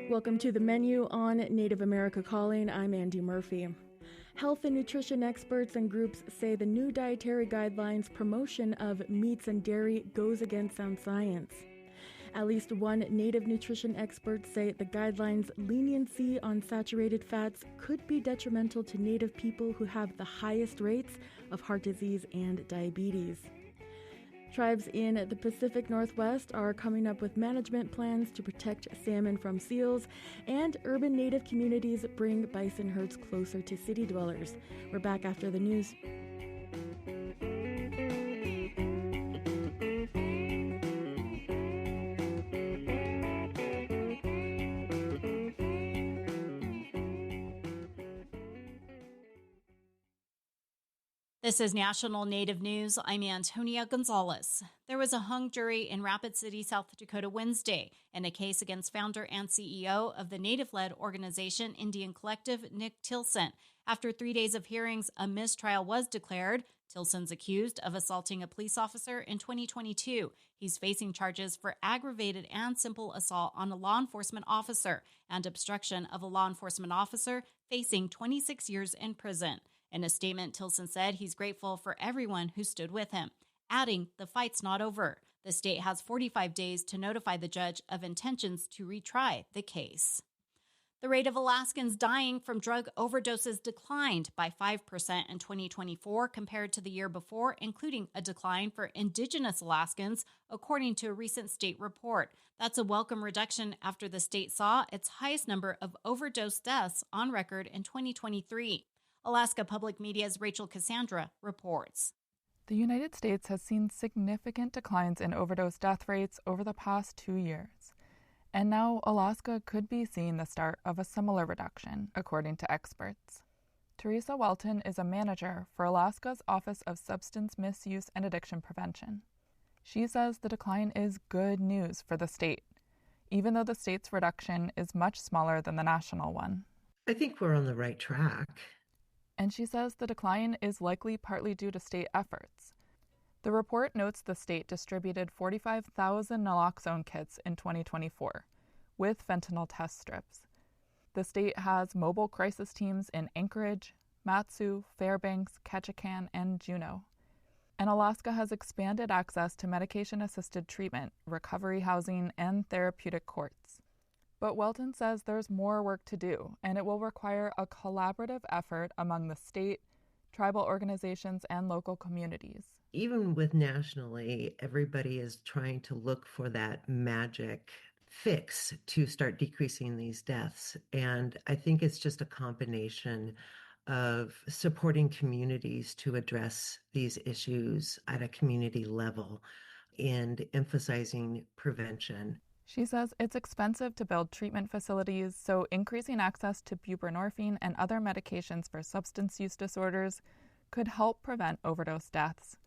Welcome to The Menu on Native America Calling. I'm Andy Murphy. Health and nutrition experts and groups say the new dietary guidelines promotion of meats and dairy goes against sound science. At least one Native nutrition expert say the guidelines' leniency on saturated fats could be detrimental to Native people who have the highest rates of heart disease and diabetes. Tribes in the Pacific Northwest are coming up with management plans to protect salmon from seals, and urban Native communities bring bison herds closer to city dwellers. We're back after the news. This is National Native News. I'm Antonia Gonzalez. There was a hung jury in Rapid City, South Dakota Wednesday in a case against founder and CEO of the Native-led organization Indian Collective, Nick Tilson. After 3 days of hearings, a mistrial was declared. Tilson's accused of assaulting a police officer in 2022. He's facing charges for aggravated and simple assault on a law enforcement officer and obstruction of a law enforcement officer, facing 26 years in prison. In a statement, Tilson said he's grateful for everyone who stood with him, adding, "The fight's not over." The state has 45 days to notify the judge of intentions to retry the case. The rate of Alaskans dying from drug overdoses declined by 5% in 2024 compared to the year before, including a decline for Indigenous Alaskans, according to a recent state report. That's a welcome reduction after the state saw its highest number of overdose deaths on record in 2023. Alaska Public Media's Rachel Cassandra reports. The United States has seen significant declines in overdose death rates over the past 2 years. And now Alaska could be seeing the start of a similar reduction, according to experts. Teresa Welton is a manager for Alaska's Office of Substance Misuse and Addiction Prevention. She says the decline is good news for the state, even though the state's reduction is much smaller than the national one. I think we're on the right track. And she says the decline is likely partly due to state efforts. The report notes the state distributed 45,000 naloxone kits in 2024, with fentanyl test strips. The state has mobile crisis teams in Anchorage, Matsu, Fairbanks, Ketchikan, and Juneau. And Alaska has expanded access to medication-assisted treatment, recovery housing, and therapeutic courts. But Welton says there's more work to do, and it will require a collaborative effort among the state, tribal organizations, and local communities. Even with nationally, everybody is trying to look for that magic fix to start decreasing these deaths. And I think it's just a combination of supporting communities to address these issues at a community level and emphasizing prevention. She says it's expensive to build treatment facilities, so increasing access to buprenorphine and other medications for substance use disorders could help prevent overdose deaths.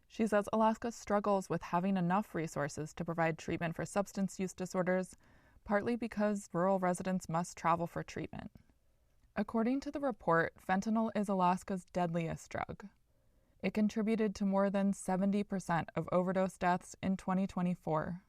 She says Alaska struggles with having enough resources to provide treatment for substance use disorders, partly because rural residents must travel for treatment. According to the report, fentanyl is Alaska's deadliest drug. It contributed to more than 70% of overdose deaths in 2024.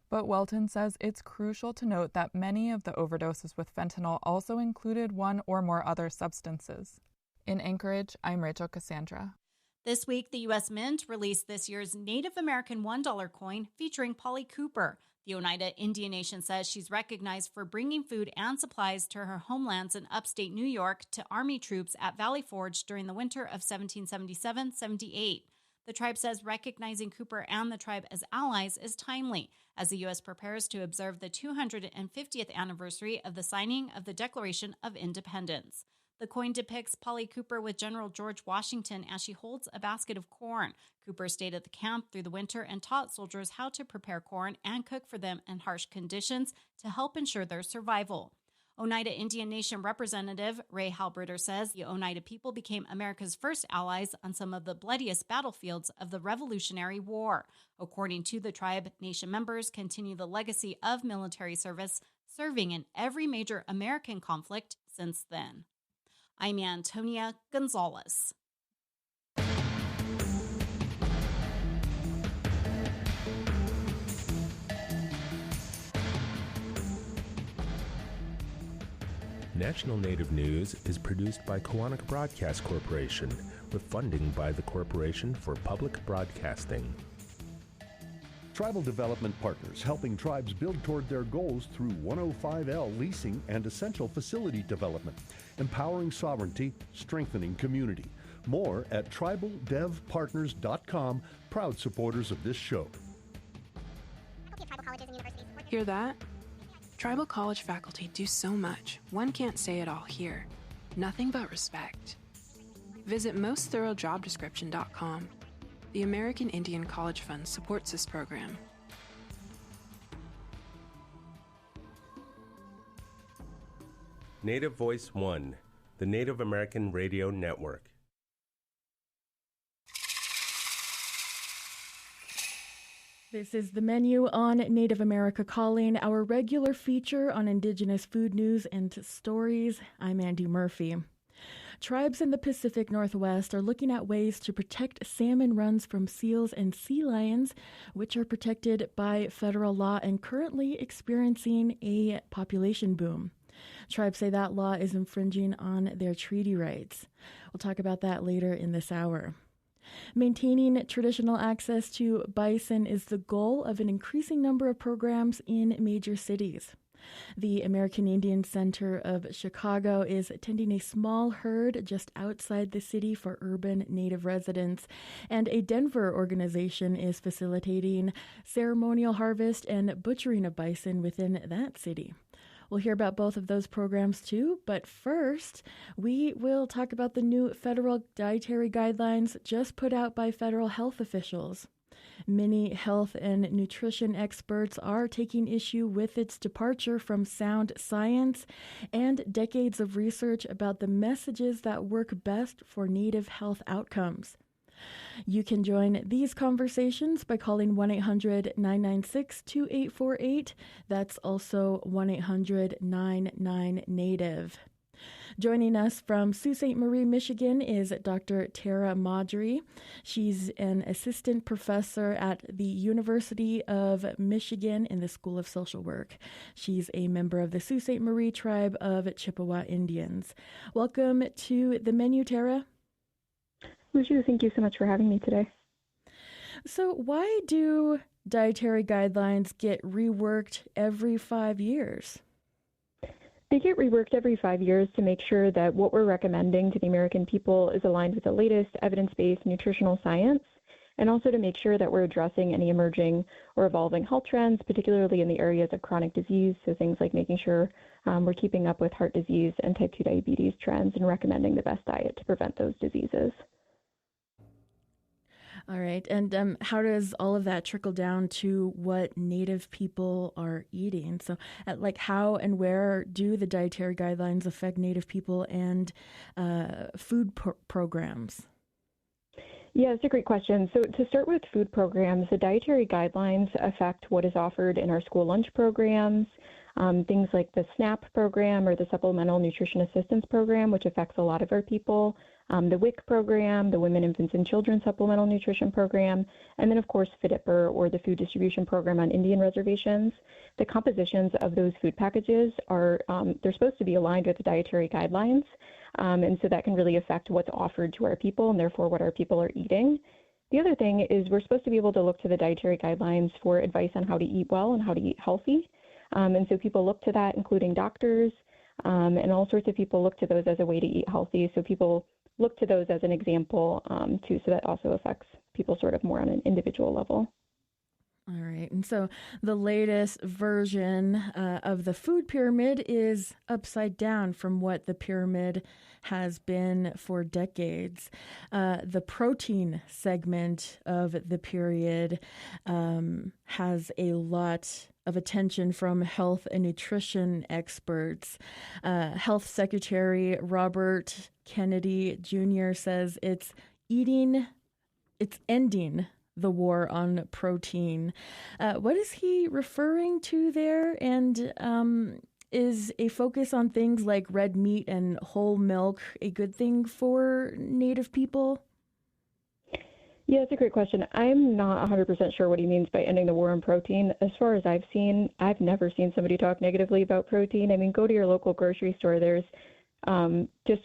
But Welton says it's crucial to note that many of the overdoses with fentanyl also included one or more other substances. In Anchorage, I'm Rachel Cassandra. This week, the U.S. Mint released this year's Native American $1 coin featuring Polly Cooper. The Oneida Indian Nation says she's recognized for bringing food and supplies to her homelands in upstate New York to Army troops at Valley Forge during the winter of 1777-78. The tribe says recognizing Cooper and the tribe as allies is timely, as the U.S. prepares to observe the 250th anniversary of the signing of the Declaration of Independence. The coin depicts Polly Cooper with General George Washington as she holds a basket of corn. Cooper stayed at the camp through the winter and taught soldiers how to prepare corn and cook for them in harsh conditions to help ensure their survival. Oneida Indian Nation Representative Ray Halbritter says the Oneida people became America's first allies on some of the bloodiest battlefields of the Revolutionary War. According to the tribe, nation members continue the legacy of military service, serving in every major American conflict since then. I'm Antonia Gonzalez. National Native News is produced by Koahnic Broadcast Corporation with funding by the Corporation for Public Broadcasting. Tribal Development Partners, helping tribes build toward their goals through 105L leasing and essential facility development, empowering sovereignty, strengthening community. More at tribaldevpartners.com, proud supporters of this show. Hear that? Tribal college faculty do so much, one can't say it all here. Nothing but respect. Visit mostthoroughdescription.com. The American Indian College Fund supports this program. Native Voice One, the Native American Radio Network. This is the menu on Native America Calling, our regular feature on Indigenous food news and stories. I'm Andy Murphy. Tribes in the Pacific Northwest are looking at ways to protect salmon runs from seals and sea lions, which are protected by federal law and currently experiencing a population boom. Tribes say that law is infringing on their treaty rights. We'll talk about that later in this hour. Maintaining traditional access to bison is the goal of an increasing number of programs in major cities. The American Indian Center of Chicago is attending a small herd just outside the city for urban Native residents, and a Denver organization is facilitating ceremonial harvest and butchering of bison within that city. We'll hear about both of those programs too, but first, we will talk about the new federal dietary guidelines just put out by federal health officials. Many health and nutrition experts are taking issue with its departure from sound science and decades of research about the messages that work best for Native health outcomes. You can join these conversations by calling 1-800-996-2848. That's also 1-800-99-NATIVE. Joining us from Sault Ste. Marie, Michigan is Dr. Tara Maudry. She's an assistant professor at the University of Michigan in the School of Social Work. She's a member of the Sault Ste. Marie tribe of Chippewa Indians. Welcome to the menu, Tara. Lucia, thank you so much for having me today. So why do dietary guidelines get reworked every 5 years? They get reworked every 5 years to make sure that what we're recommending to the American people is aligned with the latest evidence-based nutritional science, and also to make sure that we're addressing any emerging or evolving health trends, particularly in the areas of chronic disease, so things like making sure we're keeping up with heart disease and type 2 diabetes trends and recommending the best diet to prevent those diseases. All right. And how does all of that trickle down to what Native people are eating? So how and where do the dietary guidelines affect Native people and food programs? Yeah, it's a great question. So to start with food programs, the dietary guidelines affect what is offered in our school lunch programs, things like the SNAP program or the Supplemental Nutrition Assistance Program, which affects a lot of our people, the WIC program, the Women, Infants, and Children Supplemental Nutrition Program, and then, of course, FDIPR, or the Food Distribution Program on Indian reservations. The compositions of those food packages are, they're supposed to be aligned with the dietary guidelines, and so that can really affect what's offered to our people and therefore what our people are eating. The other thing is we're supposed to be able to look to the dietary guidelines for advice on how to eat well and how to eat healthy. And so people look to that, including doctors, and all sorts of people look to those as a way to eat healthy. So people look to those as an example, too. So that also affects people sort of more on an individual level. All right. And so the latest version of the food pyramid is upside down from what the pyramid has been for decades. The protein segment of the period has a lot of attention from health and nutrition experts. Health Secretary Robert Kennedy Jr. says it's ending the war on protein. What is he referring to there? And is a focus on things like red meat and whole milk a good thing for Native people? Yeah, it's a great question. I'm not 100% sure what he means by ending the war on protein. As far as I've seen, I've never seen somebody talk negatively about protein. I mean, go to your local grocery store. There's just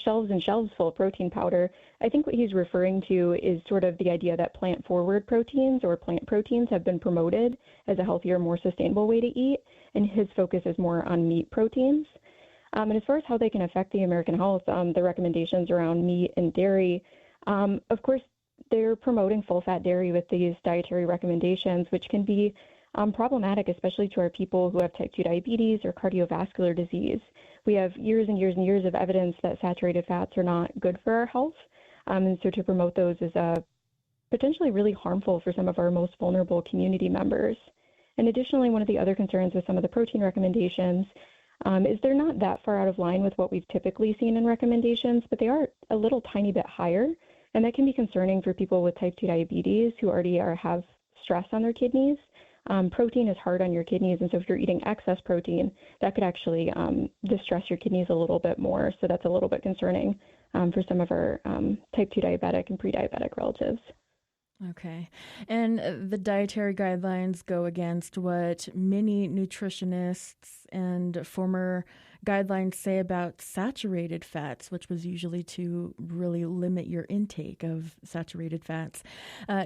shelves and shelves full of protein powder. I think what he's referring to is sort of the idea that plant-forward proteins or plant proteins have been promoted as a healthier, more sustainable way to eat, and his focus is more on meat proteins. And as far as how they can affect the American health, the recommendations around meat and dairy, of course, they're promoting full-fat dairy with these dietary recommendations, which can be problematic, especially to our people who have type 2 diabetes or cardiovascular disease. We have years and years and years of evidence that saturated fats are not good for our health. And so to promote those is potentially really harmful for some of our most vulnerable community members. And additionally, one of the other concerns with some of the protein recommendations is they're not that far out of line with what we've typically seen in recommendations, but they are a little tiny bit higher. And that can be concerning for people with type 2 diabetes who already have stress on their kidneys. Protein is hard on your kidneys, and so if you're eating excess protein, that could actually distress your kidneys a little bit more. So that's a little bit concerning for some of our type 2 diabetic and pre-diabetic relatives. Okay. And the dietary guidelines go against what many nutritionists and former guidelines say about saturated fats, which was usually to really limit your intake of saturated fats.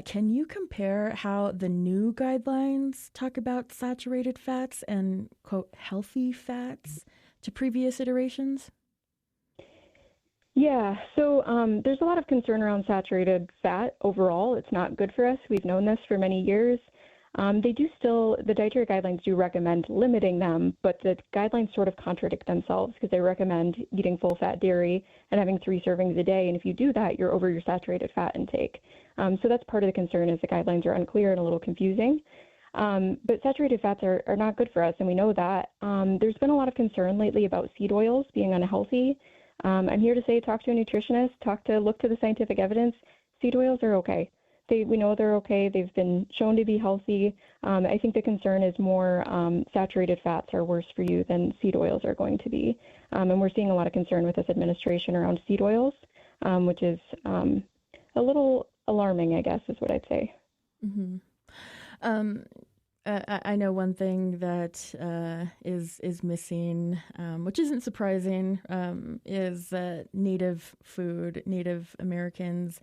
Can you compare how the new guidelines talk about saturated fats and, quote, healthy fats to previous iterations? Yeah, so there's a lot of concern around saturated fat overall. It's not good for us. We've known this for many years. The dietary guidelines do recommend limiting them, but the guidelines sort of contradict themselves because they recommend eating full-fat dairy and having 3 servings a day. And if you do that, you're over your saturated fat intake. So that's part of the concern is the guidelines are unclear and a little confusing. But saturated fats are not good for us, and we know that. There's been a lot of concern lately about seed oils being unhealthy. I'm here to say talk to a nutritionist, look to the scientific evidence. Seed oils are okay. We know they're okay. They've been shown to be healthy. I think the concern is more saturated fats are worse for you than seed oils are going to be. And we're seeing a lot of concern with this administration around seed oils, which is a little alarming, I guess, is what I'd say. Mm-hmm. I know one thing that is missing, which isn't surprising, is Native food, Native Americans.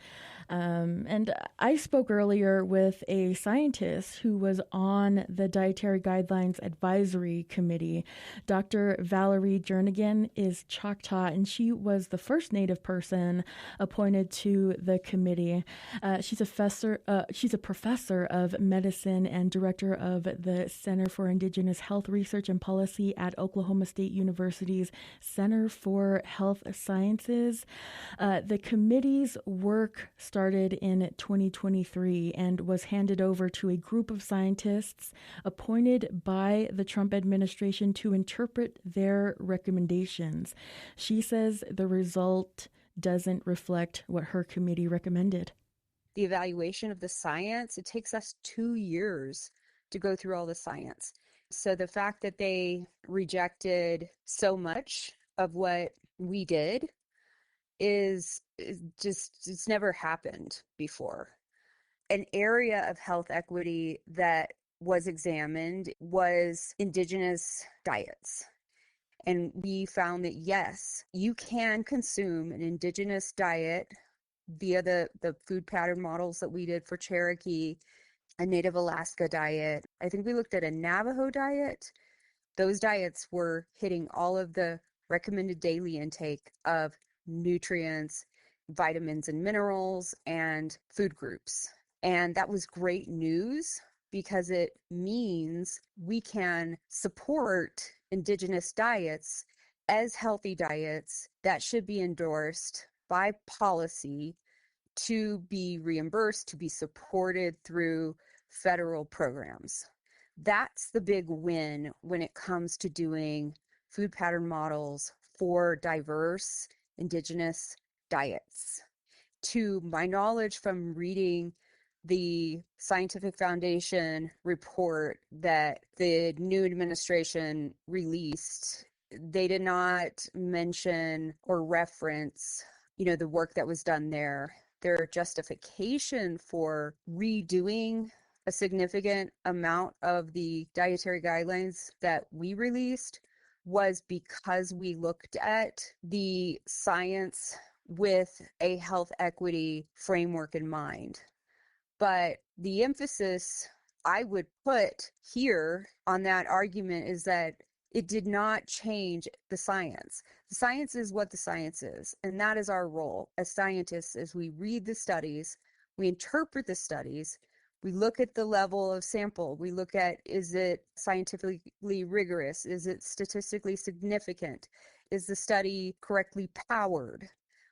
And I spoke earlier with a scientist who was on the Dietary Guidelines Advisory Committee. Dr. Valerie Jernigan is Choctaw, and she was the first Native person appointed to the committee. She's a professor of medicine and director of the Center for Indigenous Health Research and Policy at Oklahoma State University's Center for Health Sciences. The committee's work started in 2023 and was handed over to a group of scientists appointed by the Trump administration to interpret their recommendations. She says the result doesn't reflect what her committee recommended. The evaluation of the science, it takes us 2 years to go through all the science. So the fact that they rejected so much of what we did is just, it's never happened before. An area of health equity that was examined was indigenous diets. And we found that, yes, you can consume an indigenous diet via the food pattern models that we did for Cherokee, a Native Alaska diet. I think we looked at a Navajo diet. Those diets were hitting all of the recommended daily intake of nutrients, vitamins and minerals, and food groups. And that was great news because it means we can support indigenous diets as healthy diets that should be endorsed by policy to be reimbursed, to be supported through federal programs. That's the big win when it comes to doing food pattern models for diverse indigenous diets. To my knowledge from reading the Scientific Foundation report that the new administration released, they did not mention or reference, the work that was done there. their justification for redoing a significant amount of the dietary guidelines that we released was because we looked at the science with a health equity framework in mind. But the emphasis I would put here on that argument is that it did not change the science. The science is what the science is, and that is our role as scientists. As we read the studies, we interpret the studies, we look at the level of sample, we look at, is it scientifically rigorous, is it statistically significant, is the study correctly powered?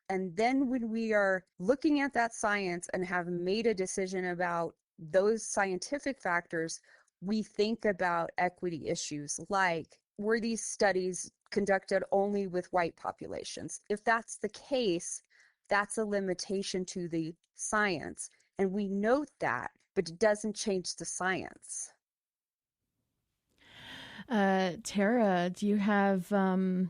And then when we are looking at that science and have made a decision about those scientific factors, we think about equity issues like, were these studies conducted only with white populations? If that's the case, that's a limitation to the science. And we note that, but it doesn't change the science. Tara, do you have a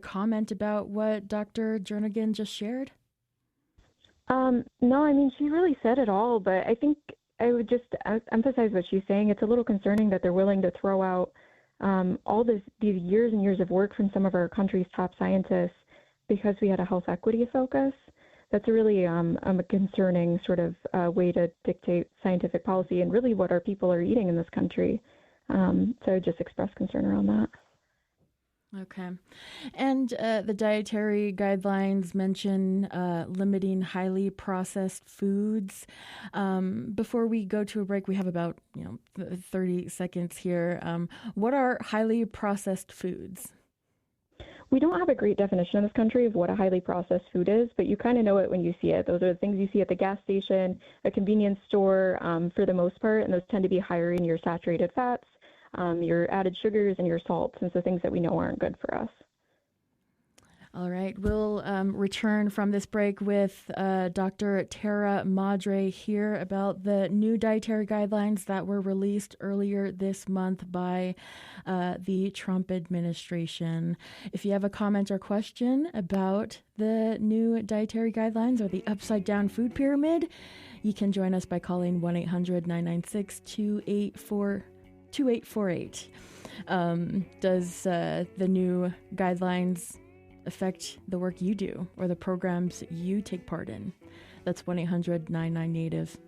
comment about what Dr. Jernigan just shared? No, I mean, she really said it all, but I think I would just emphasize what she's saying. It's a little concerning that they're willing to throw out all these years and years of work from some of our country's top scientists because we had a health equity focus. That's a really a concerning sort of way to dictate scientific policy and really what our people are eating in this country. So I would just express concern around that. Okay. And the dietary guidelines mention limiting highly processed foods. Before we go to a break, we have about 30 seconds here. What are highly processed foods? We don't have a great definition in this country of what a highly processed food is, but you kind of know it when you see it. Those are the things you see at the gas station, a convenience store for the most part, and those tend to be higher in your saturated fats, your added sugars, and your salts, and so things that we know aren't good for us. All right, we'll return from this break with Dr. Tara Madre here about the new dietary guidelines that were released earlier this month by the Trump administration. If you have a comment or question about the new dietary guidelines or the upside-down food pyramid, you can join us by calling 1-800-996-2848. Does the new guidelines affect the work you do or the programs you take part in? That's 1-800-99-NATIVE.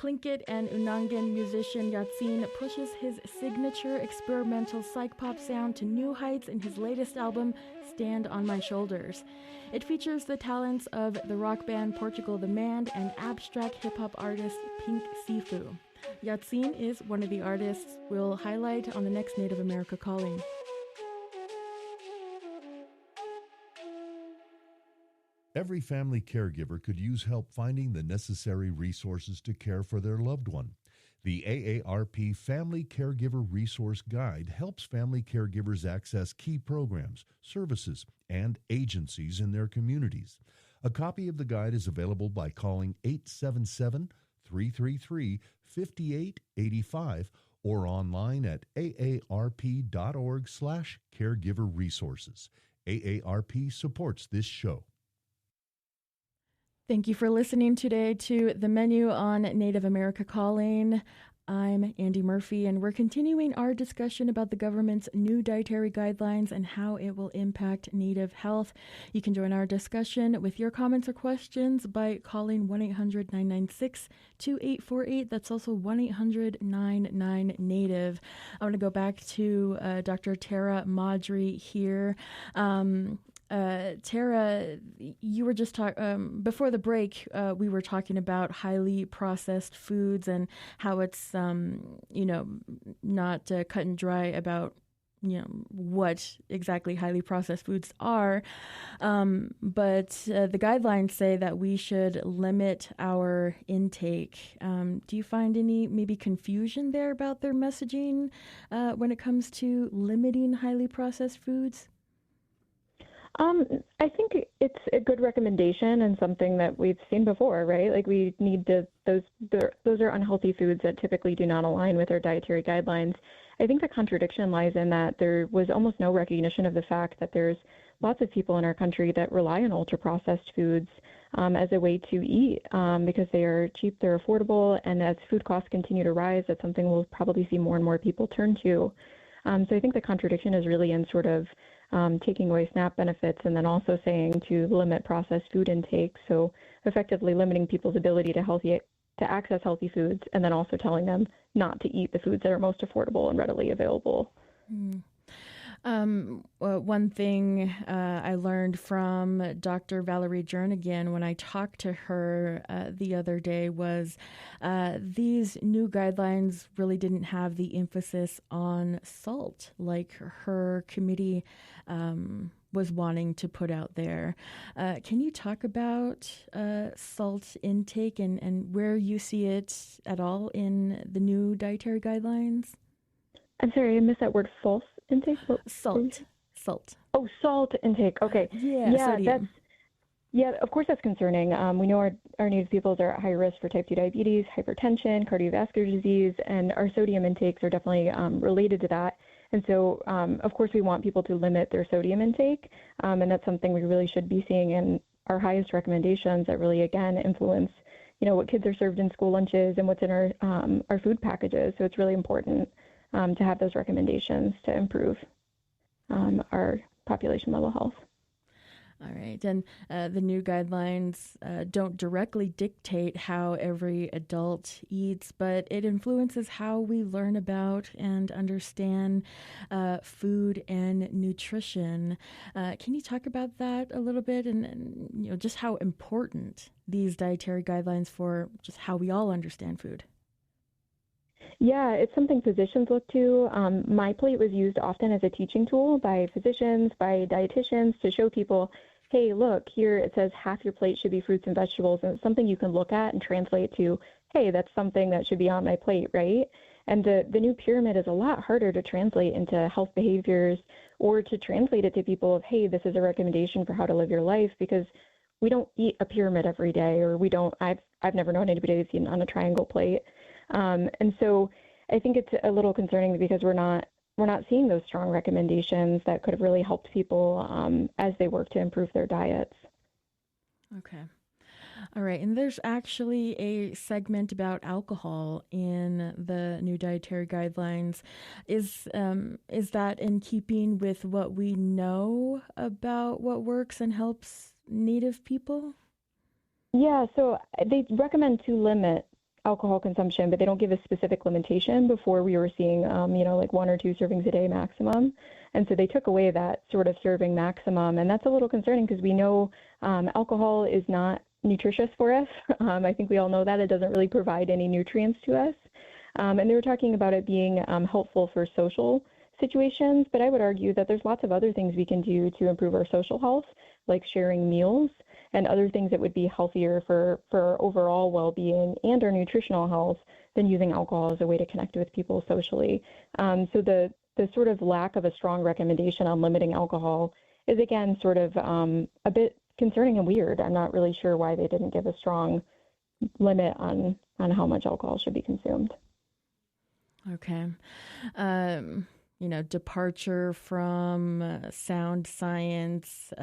Tlingit and Unangan musician Yatsin pushes his signature experimental psych pop sound to new heights in his latest album, Stand on My Shoulders. It features the talents of the rock band Portugal the Man and abstract hip-hop artist Pink Sifu. Yatsin is one of the artists we'll highlight on the next Native America Calling. Every family caregiver could use help finding the necessary resources to care for their loved one. The AARP Family Caregiver Resource Guide helps family caregivers access key programs, services, and agencies in their communities. A copy of the guide is available by calling 877-333-5885 or online at aarp.org/caregiverresources. AARP supports this show. Thank you for listening today to The Menu on Native America Calling. I'm Andy Murphy, and we're continuing our discussion about the government's new dietary guidelines and how it will impact Native health. You can join our discussion with your comments or questions by calling 1-800-996-2848. That's also 1-800-99-NATIVE. I want to go back to Dr. Tara Madre here. Tara, you were just talking before the break. We were talking about highly processed foods and how it's, not cut and dry about, what exactly highly processed foods are. But the guidelines say that we should limit our intake. Do you find any maybe confusion there about their messaging when it comes to limiting highly processed foods? I think it's a good recommendation and something that we've seen before, right? Like we need to, those are unhealthy foods that typically do not align with our dietary guidelines. I think the contradiction lies in that there was almost no recognition of the fact that there's lots of people in our country that rely on ultra-processed foods as a way to eat because they are cheap, they're affordable, and as food costs continue to rise, that's something we'll probably see more and more people turn to. So I think the contradiction is really in sort of taking away SNAP benefits and then also saying to limit processed food intake, so effectively limiting people's ability to access healthy foods, and then also telling them not to eat the foods that are most affordable and readily available. One thing I learned from Dr. Valerie Jernigan when I talked to her the other day was these new guidelines really didn't have the emphasis on salt like her committee was wanting to put out there. Can you talk about salt intake and where you see it at all in the new dietary guidelines? I'm sorry, I missed that word, false intake? Salt. Oh, salt intake. Okay. Of course that's concerning. We know our Native peoples are at high risk for type 2 diabetes, hypertension, cardiovascular disease, and our sodium intakes are definitely related to that. And so, of course, we want people to limit their sodium intake, and that's something we really should be seeing in our highest recommendations that really, again, influence, what kids are served in school lunches and what's in our food packages. So it's really important to have those recommendations to improve our population level health. All right. And the new guidelines don't directly dictate how every adult eats, but it influences how we learn about and understand food and nutrition. Can you talk about that a little bit and just how important these dietary guidelines for just how we all understand food? Yeah, it's something physicians look to. My plate was used often as a teaching tool by physicians, by dietitians to show people, hey, look, here it says half your plate should be fruits and vegetables, and it's something you can look at and translate to, hey, that's something that should be on my plate, right? And the new pyramid is a lot harder to translate into health behaviors or to translate it to people of, hey, this is a recommendation for how to live your life, because we don't eat a pyramid every day, or I've never known anybody who's eaten on a triangle plate. And so I think it's a little concerning because we're not seeing those strong recommendations that could have really helped people as they work to improve their diets. Okay. All right. And there's actually a segment about alcohol in the new dietary guidelines. Is that in keeping with what we know about what works and helps Native people? Yeah, so they recommend to limit alcohol consumption, but they don't give a specific limitation. Before we were seeing, like 1 or 2 servings a day maximum. And so they took away that sort of serving maximum. And that's a little concerning because we know alcohol is not nutritious for us. I think we all know that. It doesn't really provide any nutrients to us. And they were talking about it being helpful for social situations, but I would argue that there's lots of other things we can do to improve our social health, like sharing meals and other things that would be healthier for our overall well-being and our nutritional health than using alcohol as a way to connect with people socially. So the sort of lack of a strong recommendation on limiting alcohol is, again, sort of a bit concerning and weird. I'm not really sure why they didn't give a strong limit on how much alcohol should be consumed. Okay. Departure from sound science,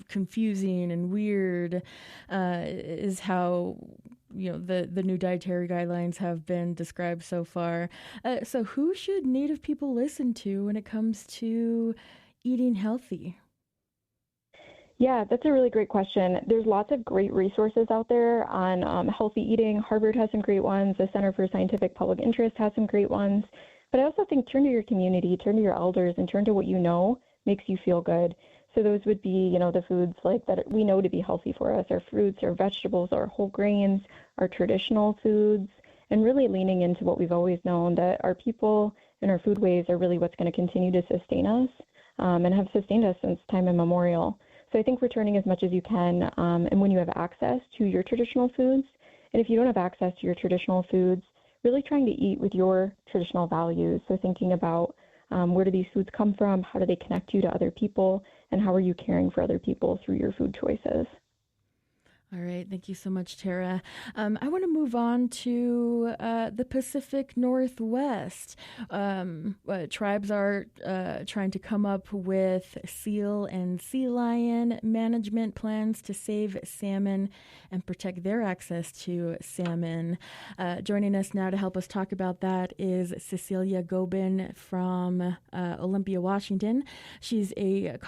confusing and weird is how, the new dietary guidelines have been described so far. So who should Native people listen to when it comes to eating healthy? Yeah, that's a really great question. There's lots of great resources out there on healthy eating. Harvard has some great ones. The Center for Scientific Public Interest has some great ones. But I also think turn to your community, turn to your elders, and turn to what you know makes you feel good. So those would be, the foods like that we know to be healthy for us, our fruits, our vegetables, our whole grains, our traditional foods, and really leaning into what we've always known, that our people and our food ways are really what's going to continue to sustain us and have sustained us since time immemorial. So I think returning as much as you can, and when you have access to your traditional foods, and if you don't have access to your traditional foods, really trying to eat with your traditional values. So thinking about where do these foods come from? How do they connect you to other people? and how are you caring for other people through your food choices? All right. Thank you so much, Tara. I want to move on to the Pacific Northwest. Tribes are trying to come up with seal and sea lion management plans to save salmon and protect their access to salmon. Joining us now to help us talk about that is Cecilia Gobin from Olympia, Washington. She's a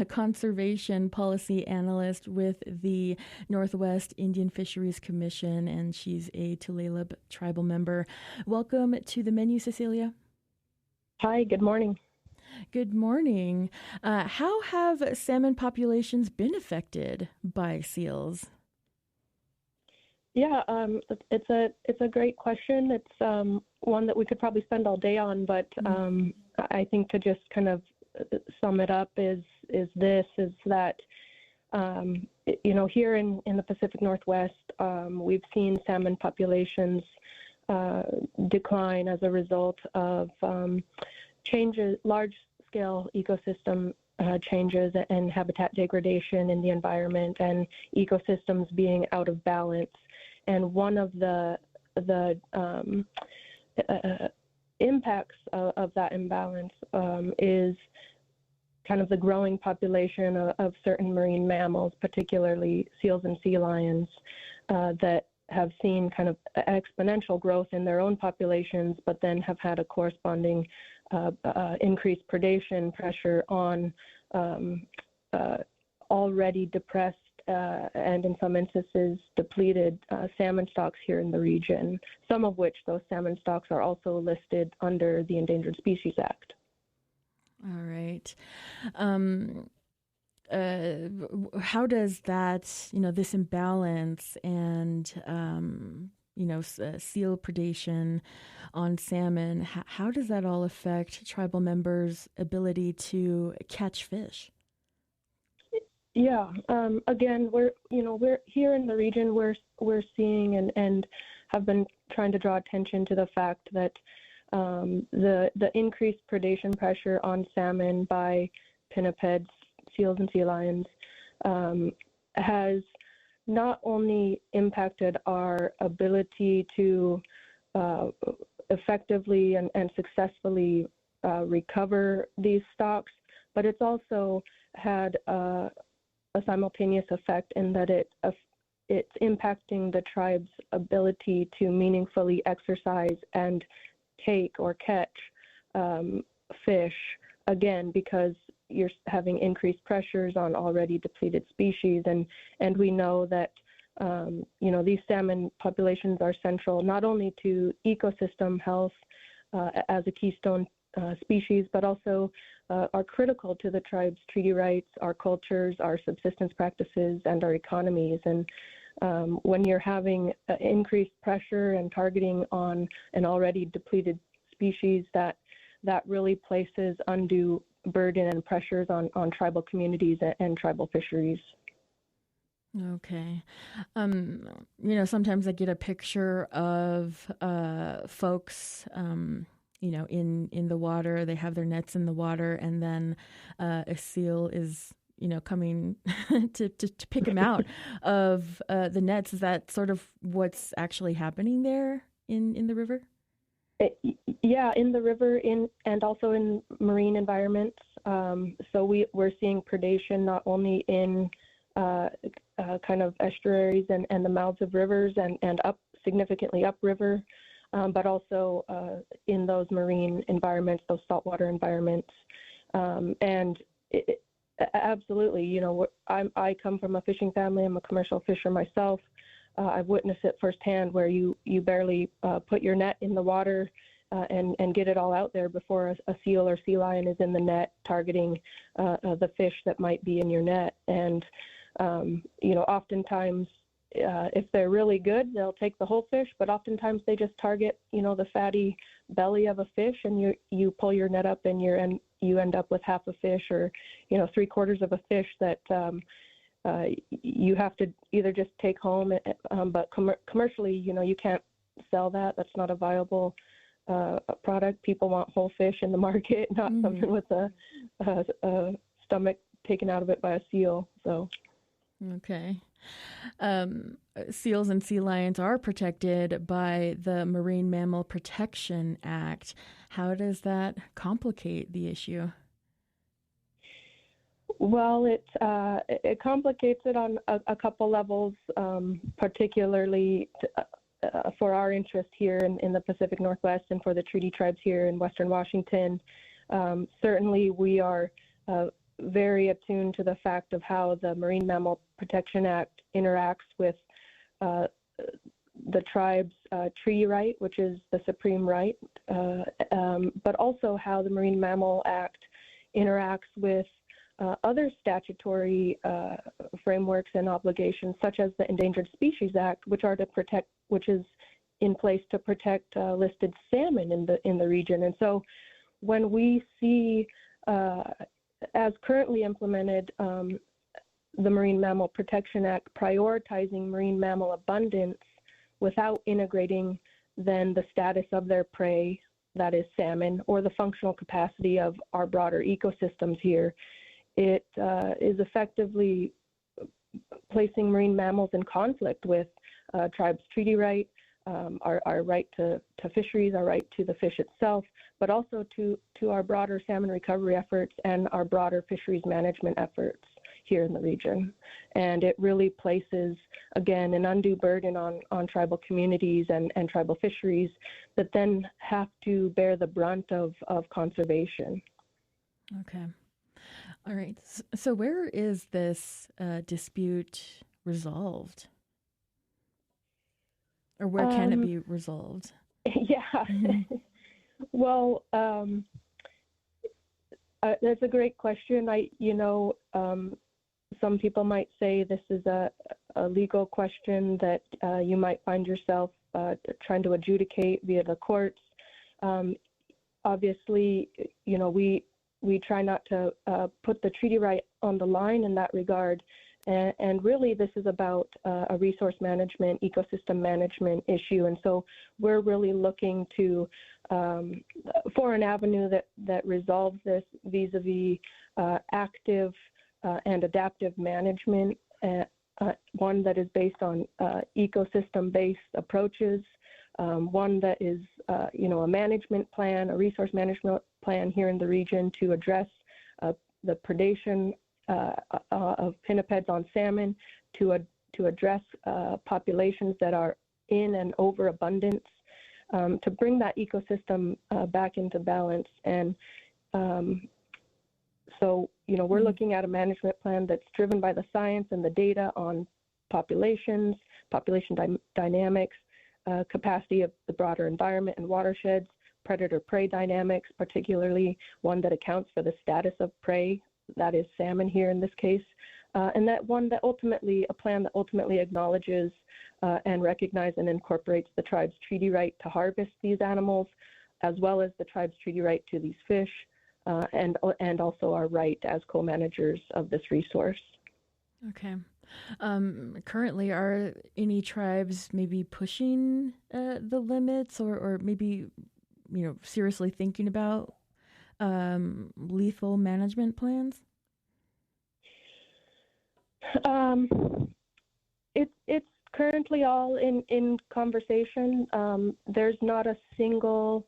conservation policy analyst with the Northwest Indian Fisheries Commission, and she's a Tulalip tribal member. Welcome to the menu, Cecilia. Hi, good morning. Good morning. How have salmon populations been affected by seals? Yeah, it's a great question. It's one that we could probably spend all day on, but I think to just kind of sum it up is that here in the Pacific Northwest, we've seen salmon populations decline as a result of large-scale ecosystem changes and habitat degradation in the environment, and ecosystems being out of balance. And one of the impacts of that imbalance is kind of the growing population of certain marine mammals, particularly seals and sea lions, that have seen kind of exponential growth in their own populations, but then have had a corresponding increased predation pressure on already depressed and in some instances depleted salmon stocks here in the region, some of which those salmon stocks are also listed under the Endangered Species Act. All right. How does that, this imbalance and, seal predation on salmon, how does that all affect tribal members' ability to catch fish? Yeah. Again, we're here in the region. We're seeing and have been trying to draw attention to the fact that the increased predation pressure on salmon by pinnipeds, seals, and sea lions has not only impacted our ability to effectively and successfully recover these stocks, but it's also had a simultaneous effect in that it's impacting the tribe's ability to meaningfully exercise and take or catch fish, again, because you're having increased pressures on already depleted species. And we know that, these salmon populations are central not only to ecosystem health as a keystone species, but also are critical to the tribe's treaty rights, our cultures, our subsistence practices, and our economies. And when you're having increased pressure and targeting on an already depleted species, that really places undue burden and pressures on tribal communities and tribal fisheries. Okay. Sometimes I get a picture of folks, in the water. They have their nets in the water, and then a seal is, coming to pick them out of the nets. Is that sort of what's actually happening there in the river? Yeah, in the river, and also in marine environments. So we're seeing predation not only in kind of estuaries and the mouths of rivers and significantly upriver, but also in those marine environments, those saltwater environments. Absolutely, I come from a fishing family. I'm a commercial fisher myself. I've witnessed it firsthand where you barely put your net in the water and get it all out there before a seal or sea lion is in the net targeting the fish that might be in your net. And, oftentimes if they're really good, they'll take the whole fish, but oftentimes they just target, the fatty belly of a fish, and you pull your net up and you end up with half a fish or, 3/4 of a fish that you have to either just take home, but commercially, you can't sell that. That's not a viable product. People want whole fish in the market, not something with a stomach taken out of it by a seal. So, okay. Seals and sea lions are protected by the Marine Mammal Protection Act. How does that complicate the issue? Well, it complicates it on a couple levels, particularly for our interest here in the Pacific Northwest and for the treaty tribes here in Western Washington. Certainly, we are very attuned to the fact of how the Marine Mammal Protection Act interacts with the tribe's treaty right, which is the supreme right, but also how the Marine Mammal Act interacts with other statutory frameworks and obligations, such as the Endangered Species Act, which is in place to protect listed salmon in the region. And so, when we see, as currently implemented, the Marine Mammal Protection Act prioritizing marine mammal abundance without integrating then the status of their prey, that is salmon, or the functional capacity of our broader ecosystems here, it is effectively placing marine mammals in conflict with tribes' treaty right, our right to fisheries, our right to the fish itself, but also to our broader salmon recovery efforts and our broader fisheries management efforts here in the region. And it really places, again, an undue burden on tribal communities and tribal fisheries that then have to bear the brunt of conservation. Okay. All right. So where is this dispute resolved? Or where can it be resolved? Yeah. Mm-hmm. Well, that's a great question. Some people might say this is a legal question that you might find yourself trying to adjudicate via the courts. Obviously, we try not to put the treaty right on the line in that regard. And really, this is about a resource management, ecosystem management issue. And so we're really looking for an avenue that resolves this vis-a-vis active and adaptive management, one that is based on ecosystem-based approaches, one that is, a management plan, a resource management plan here in the region to address the predation of pinnipeds on salmon, to address populations that are in and overabundance, to bring that ecosystem back into balance. And so, we're looking at a management plan that's driven by the science and the data on populations, population dynamics, capacity of the broader environment and watersheds, predator-prey dynamics, particularly one that accounts for the status of prey, that is salmon here in this case, and a plan that ultimately acknowledges and recognizes and incorporates the tribe's treaty right to harvest these animals, as well as the tribe's treaty right to these fish, and also our right as co-managers of this resource. Okay. Currently, are any tribes maybe pushing the limits or maybe, seriously thinking about lethal management plans? It's currently all in conversation. There's not a single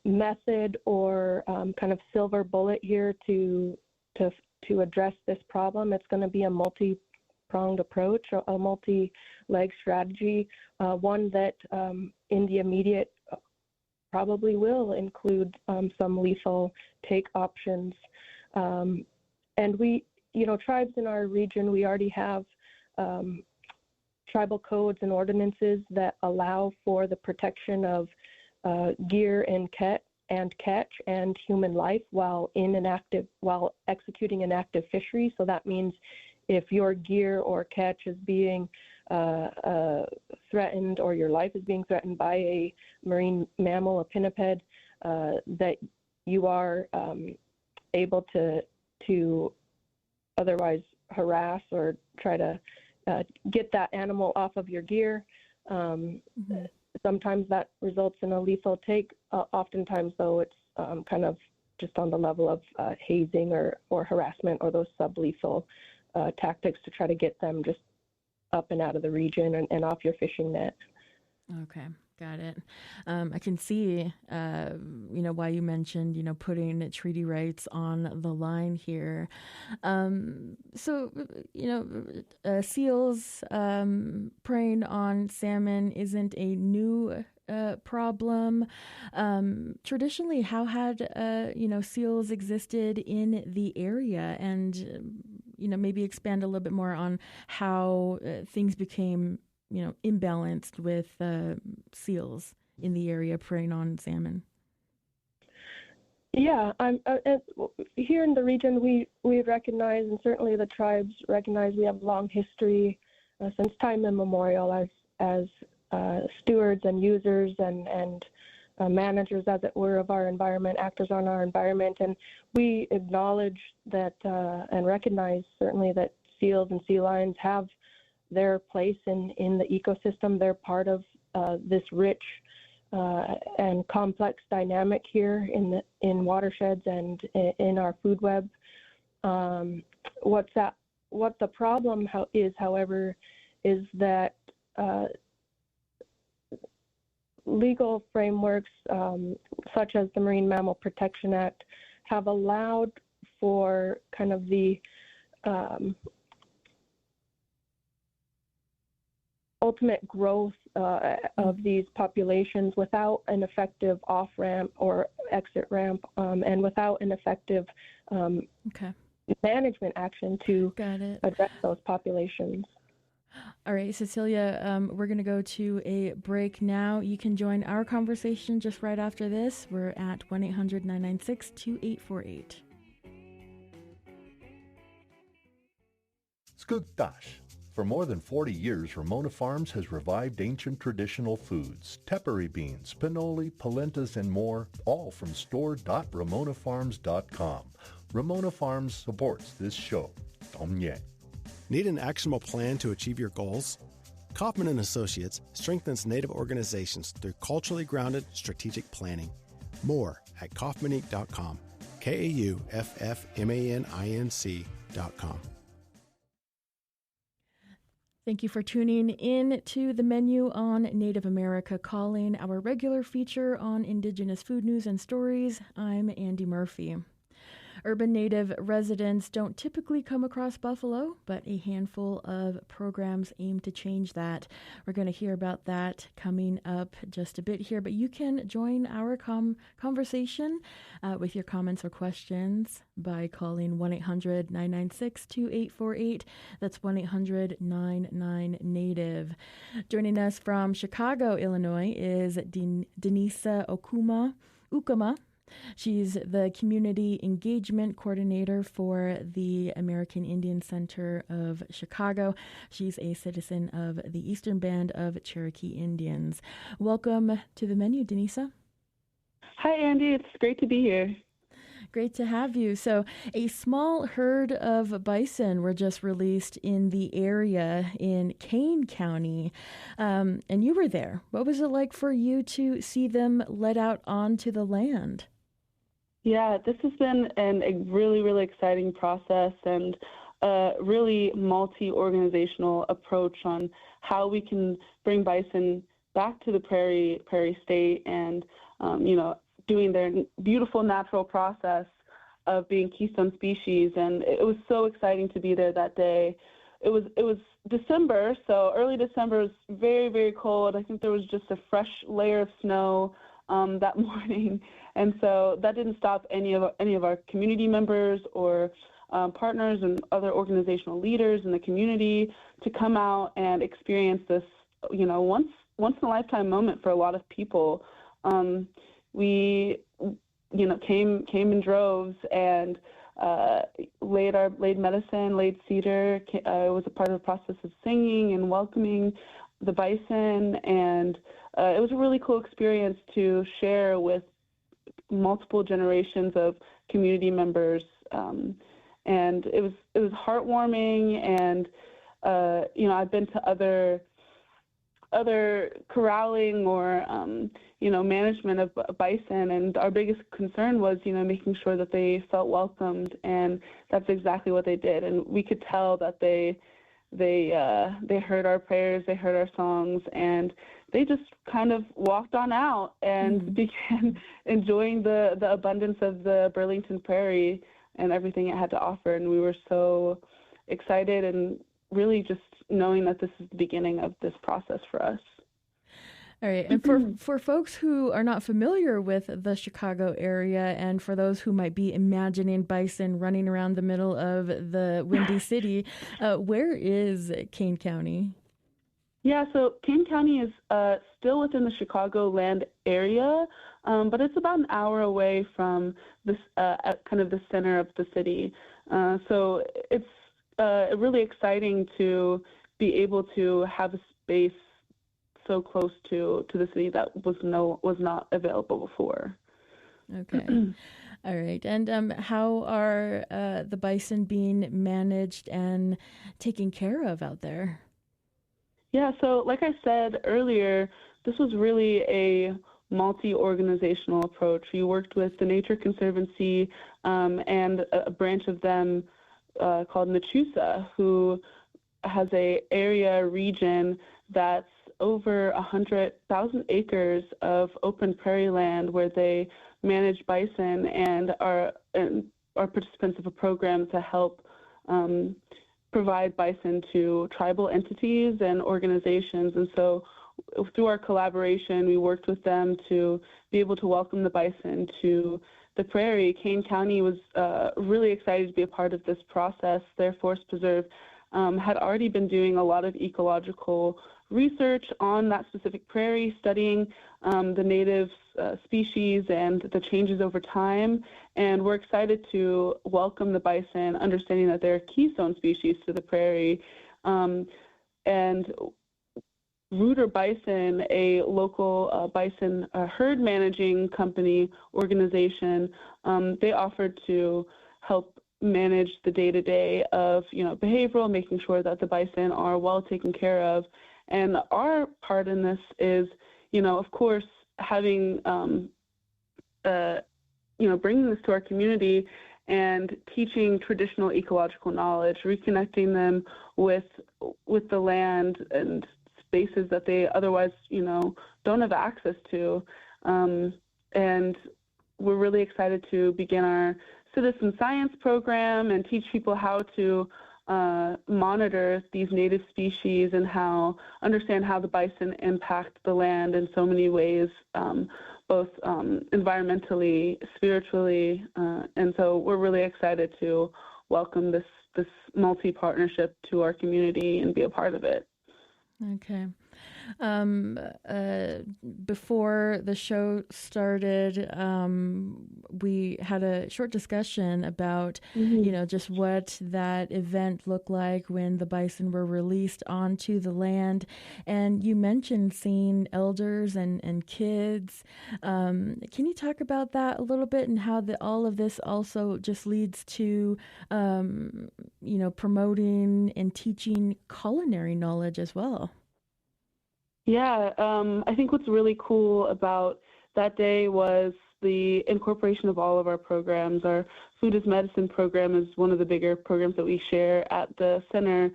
method or kind of silver bullet here to address this problem. It's going to be a multi-pronged approach, a multi-leg strategy, one that in the immediate probably will include some lethal take options. And we, tribes in our region, we already have tribal codes and ordinances that allow for the protection of gear and catch and human life while executing an active fishery. So that means if your gear or catch is being threatened, or your life is being threatened by a marine mammal, a pinniped, that you are able to otherwise harass or try to get that animal off of your gear. Sometimes that results in a lethal take. Oftentimes, though, it's kind of just on the level of hazing or harassment or those sublethal tactics to try to get them just up and out of the region and off your fishing net. Okay. Got it. I can see, why you mentioned, putting treaty rights on the line here. Seals preying on salmon isn't a new problem. Traditionally, how had, seals existed in the area? And, maybe expand a little bit more on how things became imbalanced with seals in the area preying on salmon. Yeah, here in the region, we recognize, and certainly the tribes recognize, we have a long history since time immemorial as stewards and users and managers, as it were, of our environment, actors on our environment, and we acknowledge that and recognize certainly that seals and sea lions have their place in the ecosystem. They're part of this rich and complex dynamic here in watersheds and in our food web. What the problem is, however, is that legal frameworks such as the Marine Mammal Protection Act have allowed for kind of the ultimate growth of these populations without an effective off-ramp or exit ramp and without an effective management action to address those populations. All right, Cecilia, we're going to go to a break now. You can join our conversation just right after this. We're at 1-800-996-2848. Skugtash. For more than 40 years, Ramona Farms has revived ancient traditional foods, tepary beans, pinoli, polentas, and more, all from store.ramonafarms.com. Ramona Farms supports this show. Tomye. Need an actionable plan to achieve your goals? Kaufman & Associates strengthens Native organizations through culturally grounded strategic planning. More at kaufmaninc.com, KAUFFMANINC.com. Thank you for tuning in to The Menu on Native America Calling, our regular feature on Indigenous food news and stories. I'm Andy Murphy. Urban Native residents don't typically come across buffalo, but a handful of programs aim to change that. We're going to hear about that coming up just a bit here, but you can join our conversation with your comments or questions by calling 1-800-996-2848. That's 1-800-99-NATIVE. Joining us from Chicago, Illinois is Denisa Ukama. She's the Community Engagement Coordinator for the American Indian Center of Chicago. She's a citizen of the Eastern Band of Cherokee Indians. Welcome to The Menu, Denisa. Hi, Andy. It's great to be here. Great to have you. So a small herd of bison were just released in the area in Kane County, and you were there. What was it like for you to see them let out onto the land? Yeah, this has been a really, really exciting process and a really multi-organizational approach on how we can bring bison back to the prairie state and, doing their beautiful natural process of being keystone species. And it was so exciting to be there that day. It was December, so early December was very, very cold. I think there was just a fresh layer of snow that morning. And so that didn't stop any of our community members or partners and other organizational leaders in the community to come out and experience this, once in a lifetime moment for a lot of people. We, came in droves and laid medicine, laid cedar. Was a part of the process of singing and welcoming the bison, and it was a really cool experience to share with multiple generations of community members, and it was heartwarming. And I've been to other other corralling or management of bison, and our biggest concern was making sure that they felt welcomed, and that's exactly what they did. And we could tell that they heard our prayers, they heard our songs, and they just kind of walked on out and began enjoying the abundance of the Burlington Prairie and everything it had to offer. And we were so excited, and really just knowing that this is the beginning of this process for us. All right. And for folks who are not familiar with the Chicago area, and for those who might be imagining bison running around the middle of the Windy City, where is Kane County? Yeah, so Kane County is still within the Chicagoland area, but it's about an hour away from this kind of the center of the city. So it's really exciting to be able to have a space so close to the city that was not available before. Okay. All right. And how are the bison being managed and taken care of out there? Yeah, so like I said earlier, this was really a multi-organizational approach. We worked with the Nature Conservancy and a branch of them called Nachusa, who has a area region that's over 100,000 acres of open prairie land where they manage bison and are participants of a program to help provide bison to tribal entities and organizations. And so through our collaboration, we worked with them to be able to welcome the bison to the prairie. Kane County was really excited to be a part of this process. Their Forest Preserve had already been doing a lot of ecological research on that specific prairie, studying the native species and the changes over time. And we're excited to welcome the bison, understanding that they're a keystone species to the prairie. And Rooter Bison, a local bison herd managing company organization, they offered to help manage the day-to-day of behavioral, making sure that the bison are well taken care of. And our part in this is, of course, having, bringing this to our community and teaching traditional ecological knowledge, reconnecting them with the land and spaces that they otherwise, don't have access to. And we're really excited to begin our citizen science program and teach people how to monitor these native species and understand how the bison impact the land in so many ways, both environmentally, spiritually, and so we're really excited to welcome this multi-partnership to our community and be a part of it. Okay. Before the show started, we had a short discussion about, just what that event looked like when the bison were released onto the land. And you mentioned seeing elders and kids. Can you talk about that a little bit, and how all of this also just leads to, promoting and teaching culinary knowledge as well? Yeah, I think what's really cool about that day was the incorporation of all of our programs. Our Food is Medicine program is one of the bigger programs that we share at the center,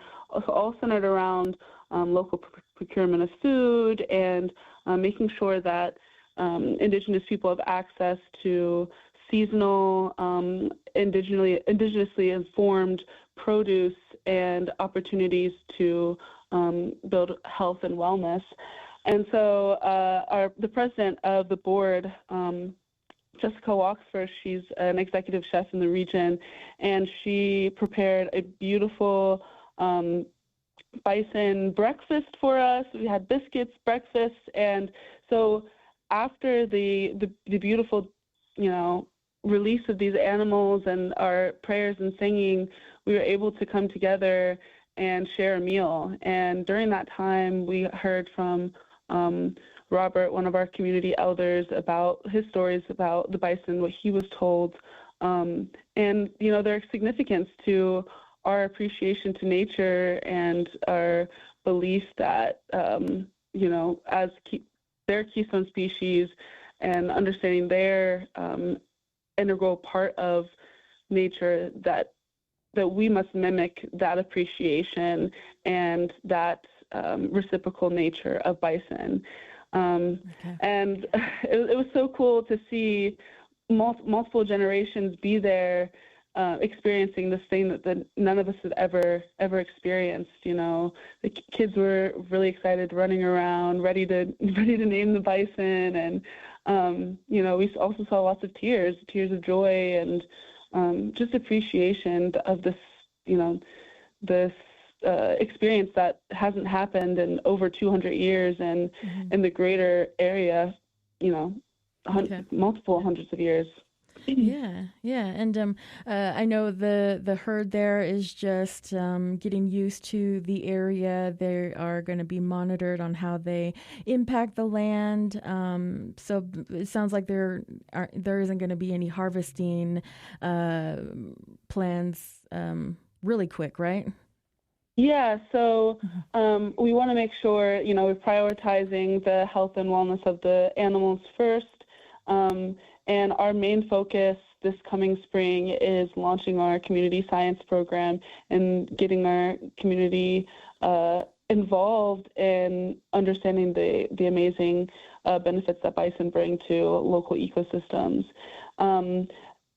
all centered around local procurement of food and making sure that Indigenous people have access to seasonal, indigenously informed produce and opportunities to build health and wellness. And so the president of the board, Jessica Walksford, she's an executive chef in the region, and she prepared a beautiful bison breakfast for us. We had biscuits, breakfast, and so after the beautiful, release of these animals and our prayers and singing, we were able to come together and share a meal. And during that time, we heard from Robert, one of our community elders, about his stories about the bison, what he was told, and their significance to our appreciation to nature and our belief that as their keystone species and understanding their integral part of nature, that we must mimic that appreciation and that reciprocal nature of bison. Okay. And it was so cool to see multiple generations be there, experiencing this thing that none of us had ever experienced. The kids were really excited, running around, ready to name the bison, and we also saw lots of tears of joy and just appreciation of this, this experience that hasn't happened in over 200 years, and in the greater area, multiple hundreds of years. Yeah. And I know the herd there is just getting used to the area. They are going to be monitored on how they impact the land. So it sounds like there isn't going to be any harvesting plans really quick, right? Yeah, so we want to make sure, we're prioritizing the health and wellness of the animals first. And our main focus this coming spring is launching our community science program and getting our community involved in understanding the amazing benefits that bison bring to local ecosystems.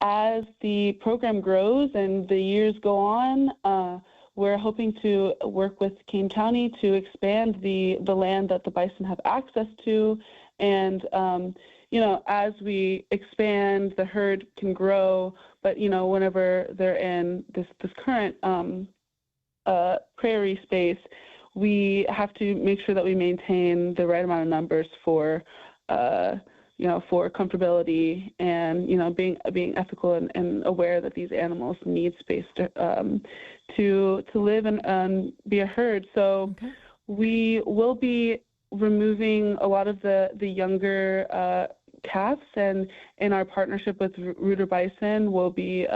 As the program grows and the years go on, we're hoping to work with Kane County to expand the land that the bison have access to. And, as we expand, the herd can grow. But, whenever they're in this current prairie space, we have to make sure that we maintain the right amount of numbers for comfortability and, being ethical and aware that these animals need space to live and be a herd. So we will be removing a lot of the younger calves, and in our partnership with Rooter Bison, we'll be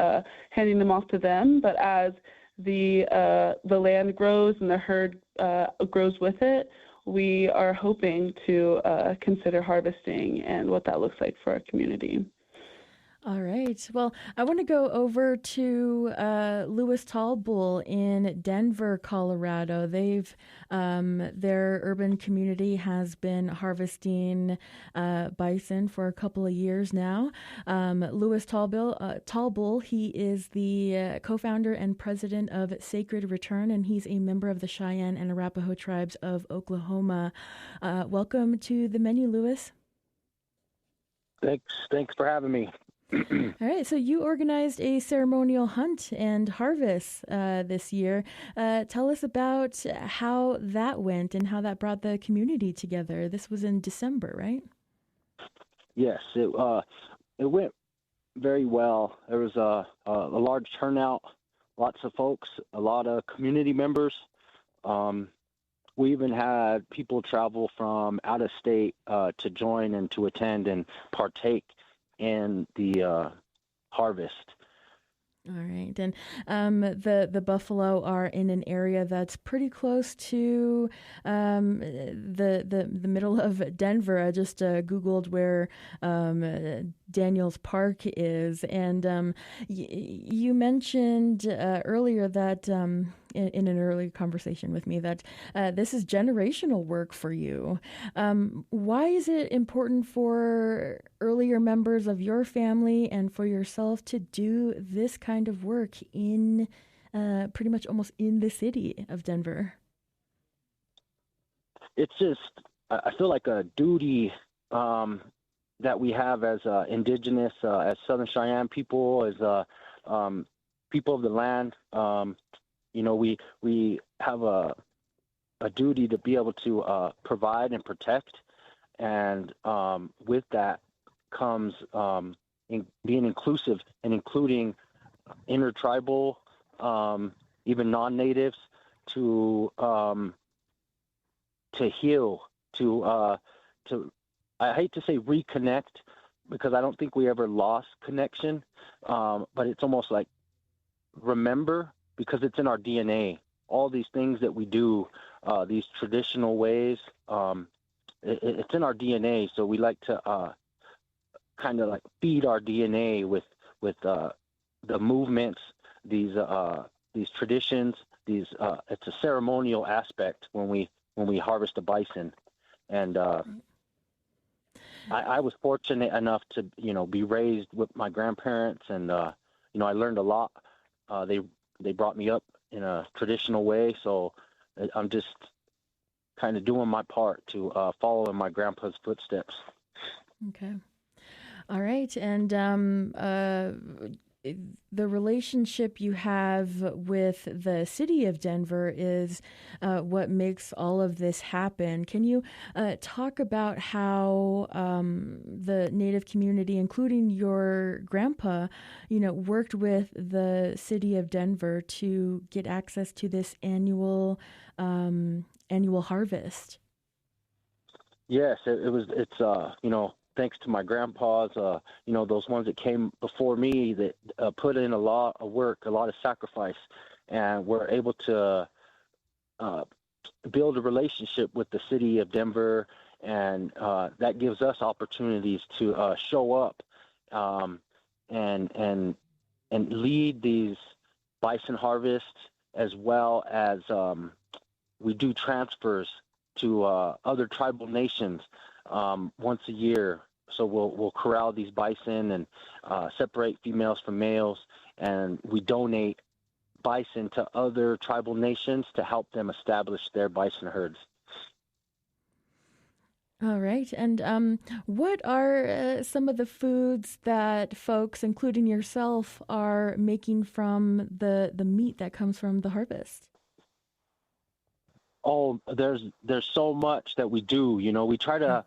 handing them off to them. But as the land grows and the herd grows with it, we are hoping to consider harvesting and what that looks like for our community. All right. Well, I want to go over to Louis Tallbull in Denver, Colorado. Their urban community has been harvesting bison for a couple of years now. Louis Tallbull, he is the co-founder and president of Sacred Return, and he's a member of the Cheyenne and Arapaho tribes of Oklahoma. Welcome to the menu, Louis. Thanks for having me. All right, so you organized a ceremonial hunt and harvest this year. Tell us about how that went and how that brought the community together. This was in December, right? Yes, it went very well. There was a large turnout, lots of folks, a lot of community members. We even had people travel from out of state to join and to attend and partake in the harvest. All right, and the buffalo are in an area that's pretty close to the middle of Denver. I just Googled where Daniels Park is, and you mentioned earlier that in an earlier conversation with me that this is generational work for you. Why is it important for earlier members of your family and for yourself to do this kind of work in pretty much almost in the city of Denver? It's just, I feel like a duty that we have as indigenous, as Southern Cheyenne people, as people of the land. We have a duty to be able to provide and protect, and with that comes being inclusive and including intertribal, even non-natives, to heal, to I hate to say reconnect, because I don't think we ever lost connection, but it's almost like remember, because it's in our DNA. all these things that we do, these traditional ways, it's in our DNA. So we like to kind of like feed our DNA with the movements, these traditions, it's a ceremonial aspect when we harvest a bison. And I was fortunate enough to be raised with my grandparents, and I learned a lot. They brought me up in a traditional way, so I'm just kind of doing my part to follow in my grandpa's footsteps. Okay. All right. And the relationship you have with the city of Denver is what makes all of this happen. Can you talk about how the Native community, including your grandpa, worked with the city of Denver to get access to this annual harvest? Yes, it's thanks to my grandpas, those ones that came before me that put in a lot of work, a lot of sacrifice, and were able to build a relationship with the city of Denver, and that gives us opportunities to show up and lead these bison harvests, as well as we do transfers to other tribal nations once a year. So we'll corral these bison and separate females from males, and we donate bison to other tribal nations to help them establish their bison herds. All right. And what are some of the foods that folks, including yourself, are making from the meat that comes from the harvest? Oh, there's so much that we do. We try to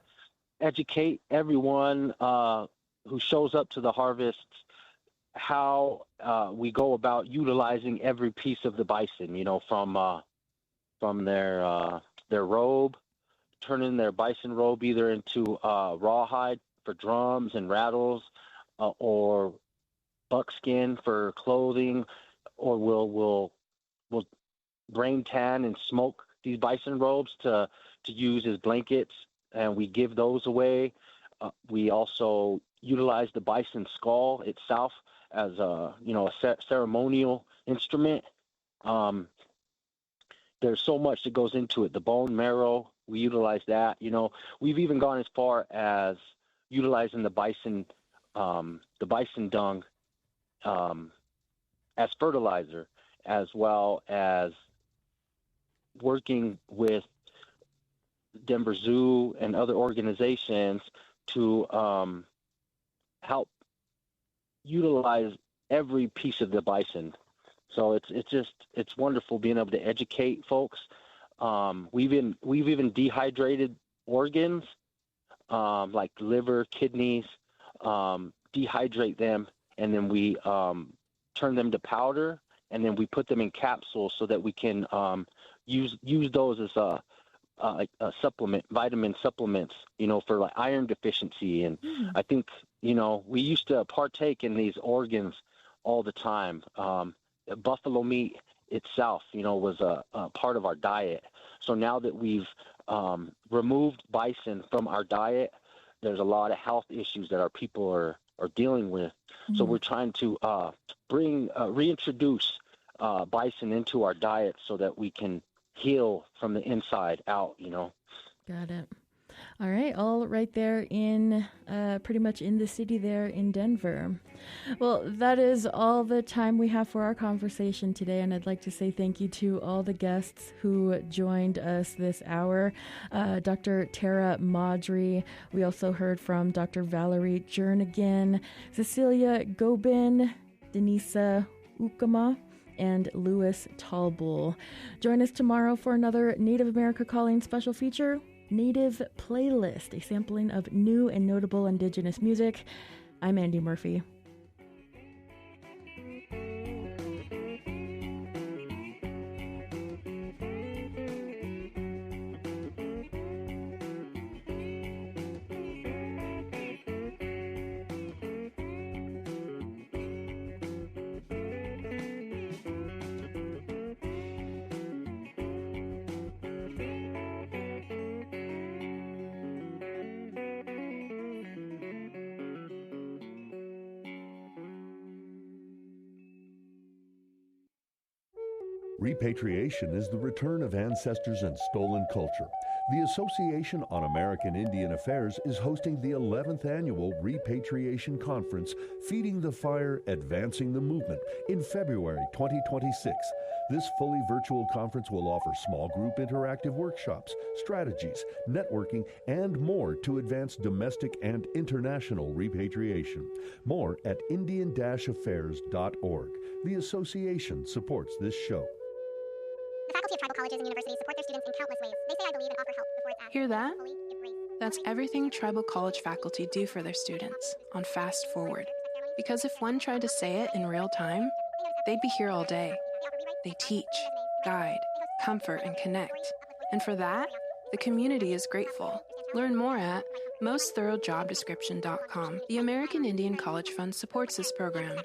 educate everyone who shows up to the harvest how we go about utilizing every piece of the bison. From their robe, turning their bison robe either into rawhide for drums and rattles, or buckskin for clothing, or we'll brain tan and smoke these bison robes to use as blankets, and we give those away. We also utilize the bison skull itself as a ceremonial instrument. There's so much that goes into it. The bone marrow, we utilize that. We've even gone as far as utilizing the bison dung as fertilizer, as well as working with Denver Zoo and other organizations to help utilize every piece of the bison. So it's wonderful being able to educate folks. We've even dehydrated organs like liver, kidneys, dehydrate them, and then we turn them to powder, and then we put them in capsules so that we can use those as a supplement, vitamin supplements, for like iron deficiency. And I think, we used to partake in these organs all the time. Buffalo meat itself, was a part of our diet. So now that we've removed bison from our diet, there's a lot of health issues that our people are dealing with. So we're trying to reintroduce bison into our diet so that we can heal from the inside out. Got it. All right, all right there in pretty much in the city there in Denver. Well, that is all the time we have for our conversation today, and I'd like to say thank you to all the guests who joined us this hour. Dr. Tara Maudry. We also heard from Dr. Valerie Jernigan, Cecilia Gobin, Denisa Ukama, and Louis Talbull. Join us tomorrow for another Native America Calling special feature, Native Playlist, a sampling of new and notable Indigenous music. I'm Andy Murphy. Repatriation is the return of ancestors and stolen culture. The Association on American Indian Affairs is hosting the 11th annual Repatriation Conference, Feeding the Fire, Advancing the Movement, in February 2026. This fully virtual conference will offer small group interactive workshops, strategies, networking, and more to advance domestic and international repatriation. More at Indian-Affairs.org. The association supports this show. The faculty of tribal colleges and universities support their students in countless ways. They say I believe and offer help before it's asked. Hear that? That's everything tribal college faculty do for their students on Fast Forward. Because if one tried to say it in real time, they'd be here all day. They teach, guide, comfort, and connect. And for that, the community is grateful. Learn more at mostthoroughdjobdescription.com. The American Indian College Fund supports this program. They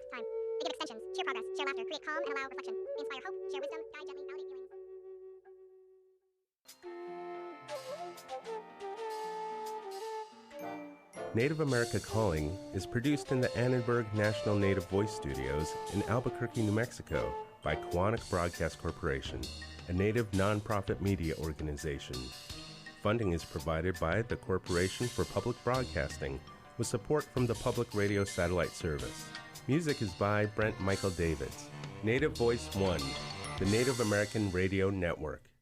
give extensions, cheer progress, share laughter, create calm, and allow reflection. They inspire hope, share wisdom, guide gently, validate feelings. Native America Calling is produced in the Annenberg National Native Voice Studios in Albuquerque, New Mexico by Quantic Broadcast Corporation, a Native nonprofit media organization. Funding is provided by the Corporation for Public Broadcasting with support from the Public Radio Satellite Service. Music is by Brent Michael Davids. Native Voice One, the Native American Radio Network.